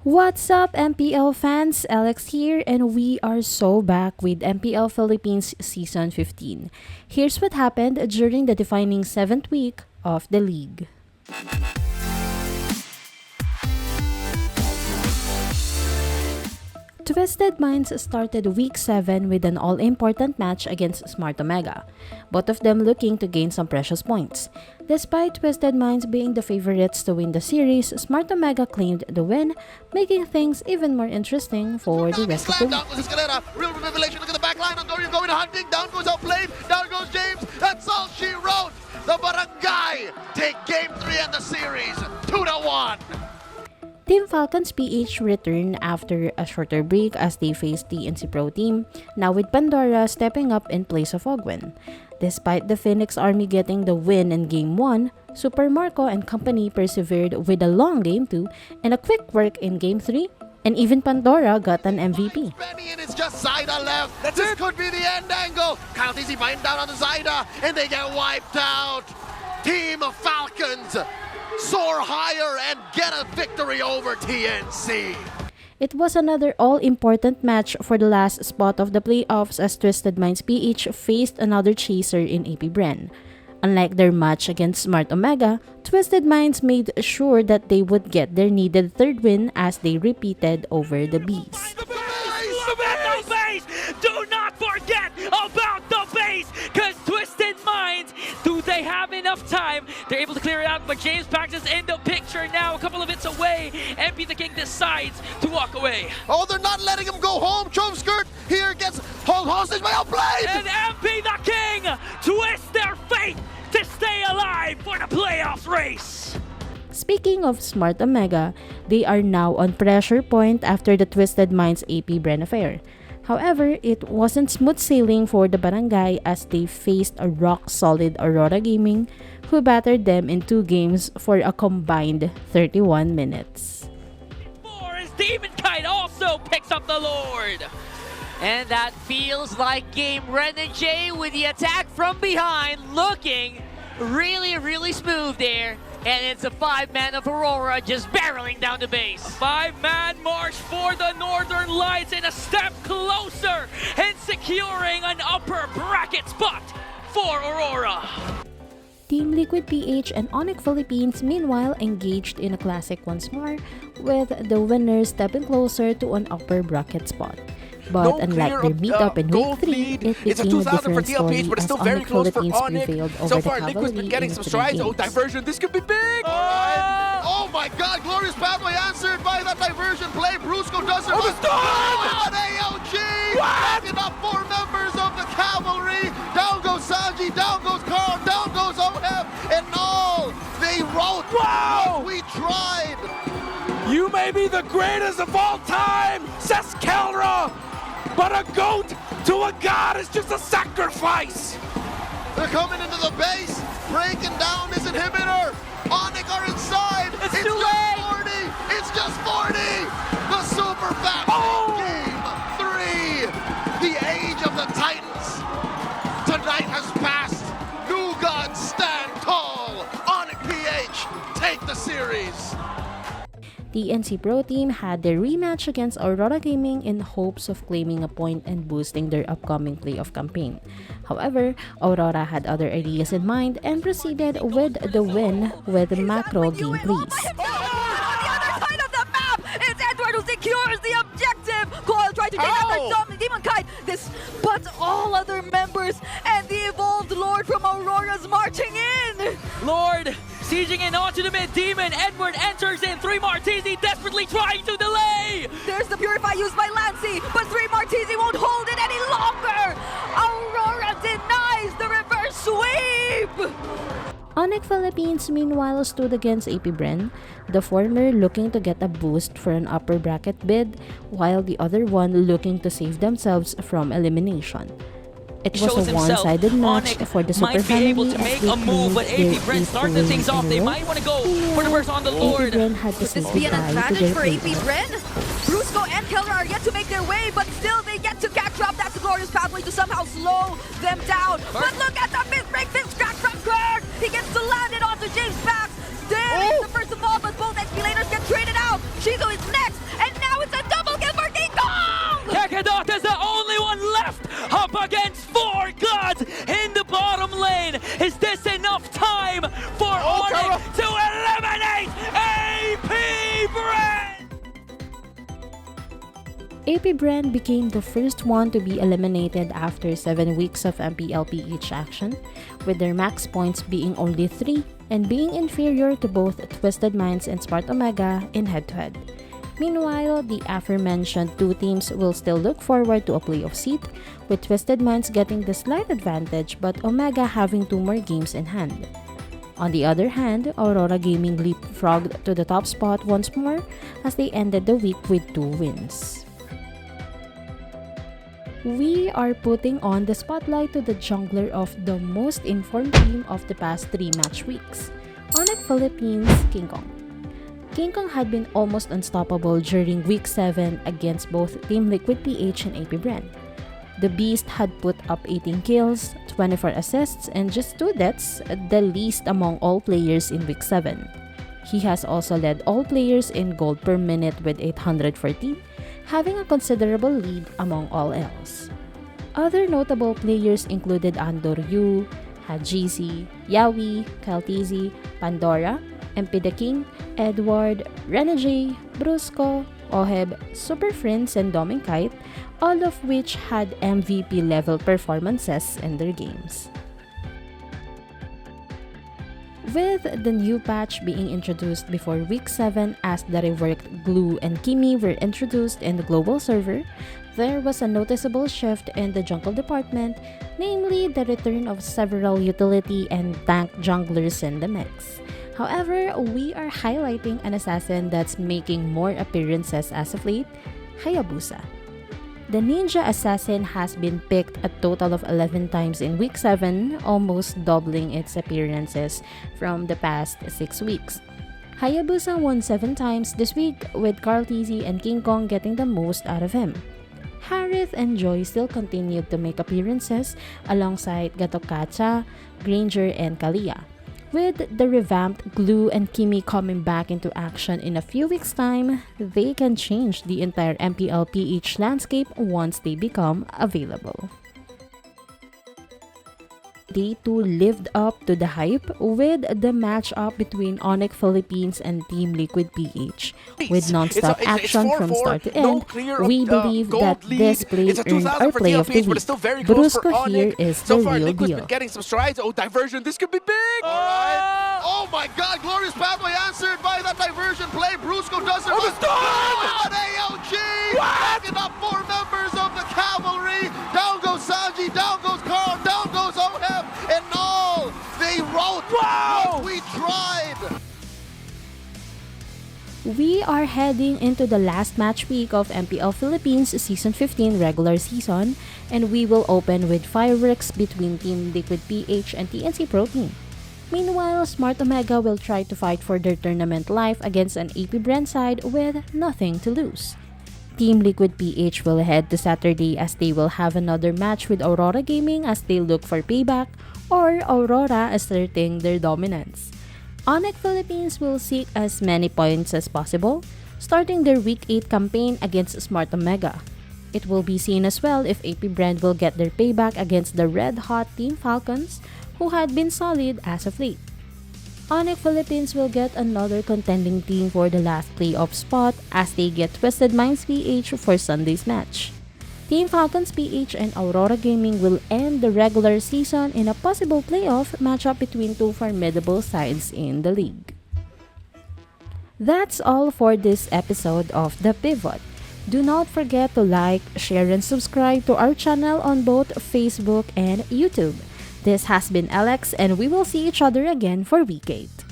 What's up, MPL fans? Elex here, and we are so back with MPL Philippines Season 15. Here's what happened during the defining 7th week of the league. Twisted Minds started Week 7 with an all-important match against Smart Omega, both of them looking to gain some precious points. Despite Twisted Minds being the favorites to win the series, Smart Omega claimed the win, making things even more interesting for the rest of the week. Real revelation, look at the back line. Pandora going hunting, down goes Outplayed, down goes James. That's all she wrote. The Barangay take Game 3 in the series, 2-1. Team Falcons PH returned after a shorter break as they faced TNC Pro Team, now with Pandora stepping up in place of Ogwen. Despite the Phoenix Army getting the win in Game 1, Super Marco and company persevered with a long Game 2 and a quick work in Game 3, and even Pandora got an MVP. And it's just Zaida left. This could be the end angle. Kyle Easy biting down on the Zaida, and they get wiped out. Team Falcons soar higher and get a victory over TNC. It was another all-important match for the last spot of the playoffs as Twisted Minds PH faced another chaser in AP.Bren. Unlike their match against Smart Omega, Twisted Minds made sure that they would get their needed third win as they repeated over the Bees. The base! Do not forget about the base! Because Twisted Minds, do they have enough time? They're able to clear it out, but James Pax is in the picture now, a couple of hits away. MP the King decides to walk away. Oh, they're not letting him go home. Trump Skirt here gets held hostage by Outplayed. And MP the King twists their fate to stay alive for the playoffs race. Speaking of Smart Omega, they are now on pressure point after the Twisted Minds AP.Bren affair. However, it wasn't smooth sailing for the Barangay as they faced a rock-solid Aurora Gaming who battered them in 2 games for a combined 31 minutes. As Demon Kite also picks up the Lord. And that feels like game Ren and Jay with the attack from behind, looking really smooth there. And it's a 5-man of Aurora just barreling down the base. 5-man march for the Northern Lights and a step closer and securing an upper bracket spot for Aurora. Team Liquid PH and ONIC Philippines meanwhile engaged in a classic once more, with the winners stepping closer to an upper bracket spot. But unlike their meetup in Week 3, it became a different story as ONIC Philippines prevailed over the Cavalry in 3 games. Diversion, this could be big! Oh my god, glorious pathway answered by that diversion play. Brusco does it. Oh, it's done! AOG! Backing up 4 members of the Cavalry. Down goes Sanji, down goes Carl, down goes Oheb, and all they wrote what we tried. You may be the greatest of all time, says Kelra, but a goat to a god is just a sacrifice. They're coming into the base, breaking down this inhibitor. ONIC are inside. It's too late. Just 40. It's just 40. The super fast Game 3. The age of the Titans. Tonight has passed. New gods stand tall. ONIC PH take the series. TNC Pro Team had their rematch against Aurora Gaming in hopes of claiming a point and boosting their upcoming playoff campaign. However, Aurora had other ideas in mind and proceeded with the win with macro game please. On the other side of the map, it's Edward who secures the objective. Coil tried to take out the Demon Kite, but all other members and the evolved Lord from Aurora's marching in. Lord sieging in onto the mid demon. Edward enters in. 3 Martisi desperately trying to delay. There's the Purify used by Lancy, but 3 Martisi won't hold it any longer. Aurora denies the reverse sweep. ONIC Philippines meanwhile stood against AP.Bren, the former looking to get a boost for an upper bracket bid, while the other one looking to save themselves from elimination. It was a one-sided match for the Super might be Family able to make a move, but AP.Bren started things off. They might want to go for the burst on the Lord. AP.Bren had to Could say this be an goodbye to advantage their for playoff. AP.Bren? Brusco and Keller are yet to make their way, but still they get to catch up. That's a glorious pathway to somehow slow them down. But look at the mid-break fist crack from Kurt. He gets to land it onto James Pax. There is the first of all, but both expilators get traded out. Shizu is next, AP.Bren became the first one to be eliminated after 7 weeks of MPL PH action, with their max points being only 3 and being inferior to both Twisted Minds and Smart Omega in head-to-head. Meanwhile, the aforementioned two teams will still look forward to a playoff seat, with Twisted Minds getting the slight advantage but Omega having 2 more games in hand. On the other hand, Aurora Gaming leapfrogged to the top spot once more as they ended the week with 2 wins. We are putting on the spotlight to the jungler of the most informed team of the past 3 match weeks, ONIC Philippines King Kong. King Kong had been almost unstoppable during Week 7 against both Team Liquid PH and AP.Bren. The Beast had put up 18 kills, 24 assists, and just 2 deaths, the least among all players in Week 7. He has also led all players in gold per minute with 814, having a considerable lead among all else. Other notable players included kyahdruuu, Hajisi, Yawi, kyahdruuu, Pandora, MP the King, Edward, Renegade, Brusco, Oheb, Super Friends, and Domingkite, all of which had MVP level performances in their games. With the new patch being introduced before Week 7 as the reworked Glue and Kimi were introduced in the global server, there was a noticeable shift in the jungle department, namely the return of several utility and tank junglers in the mix. However, we are highlighting an assassin that's making more appearances as of late, Hayabusa. The ninja assassin has been picked a total of 11 times in Week 7, almost doubling its appearances from the past 6 weeks. Hayabusa won 7 times this week, with kyahdruuu and King Kong getting the most out of him. Harith and Joy still continued to make appearances alongside Gatokacha, Granger, and Kalia. With the revamped Glue and Kimi coming back into action in a few weeks' time, they can change the entire MPL PH landscape once they become available. They too lived up to the hype with the matchup between ONIC Philippines and Team Liquid PH. With non-stop action from start to end, we believe that this play earned our play of the week. Brusco here is the real deal. Getting some strides. Oh, diversion. This could be big. All right. Oh my God, glorious pathway answered by that diversion play. Brusco does it. Oh, the stun! An AOG! Backing up 4 members of the cavalry. Down goes Sanji, down goes Carl, down goes Oheb, and all they wrote what we tried. We are heading into the last match week of MPL Philippines Season 15 regular season, and we will open with fireworks between Team Liquid PH and TNC Pro Team. Meanwhile, Smart Omega will try to fight for their tournament life against an AP.Bren side with nothing to lose. Team Liquid PH will head to Saturday as they will have another match with Aurora Gaming as they look for payback, or Aurora asserting their dominance. ONIC Philippines will seek as many points as possible, starting their Week 8 campaign against Smart Omega. It will be seen as well if AP.Bren will get their payback against the red-hot Team Falcons, who had been solid as of late. ONIC Philippines will get another contending team for the last playoff spot as they get Twisted Minds PH for Sunday's match. Team Falcons PH and Aurora Gaming will end the regular season in a possible playoff matchup between 2 formidable sides in the league. That's all for this episode of The Pivot. Do not forget to like, share, and subscribe to our channel on both Facebook and YouTube. This has been Elex, and we will see each other again for Week 8.